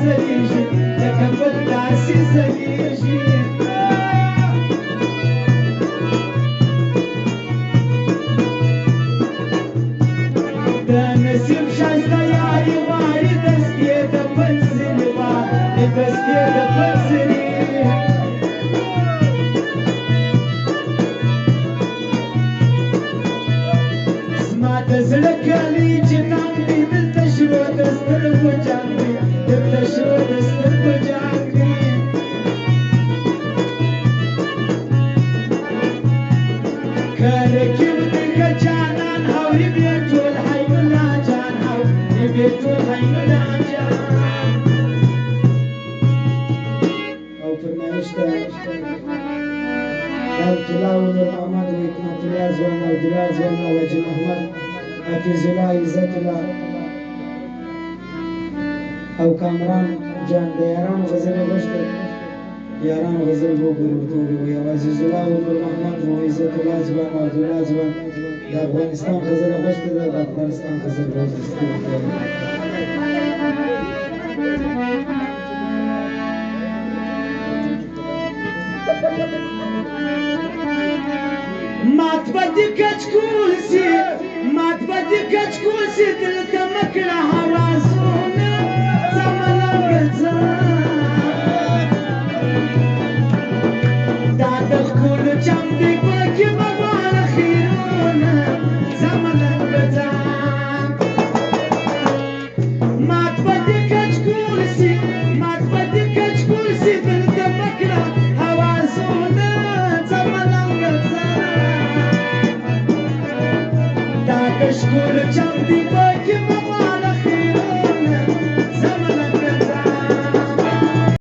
زلیږي لکه بل داسې زلیږي د نصیب ښایسته یاري غواړي دستې د پنسلي غواړي دستې د پنسلي زما د زړه کلی چې نام دی دلته شروع د سترګو جنګ دی دلته شروع د سترګو جنګ دی که رقیب دی که جانان هوري بیا ټول حی ملا جان هوري بیا ټول حی ملا جان او فرمایش ته عبد الله ونور محمد وحکمت الله ځوان او دلال ځوان او حاجي محمد حفیظ الله عزت الله او کامران جان د یارانو غزلې غوښتل یارانو غزل وګورو ټولې وي او عزیز الله ونور محمد و عزت الله ځوان او دلال ځوان د افغانستان غزل غوښتل د افغانستان غزل غوښتل مات به دې کچکول سي مات به دې کچکول سي دلته مه کړه هوازونه ځه ملنګه ځه دا د ښکلو چم دی پکې به غواړه خیرونه ځه ملنګه ځه مات به دې کچکول سي مات به دې کچکول سي دلته مه کړه هوازونه ځه ملنګه ځه ښکلو چم دی پکې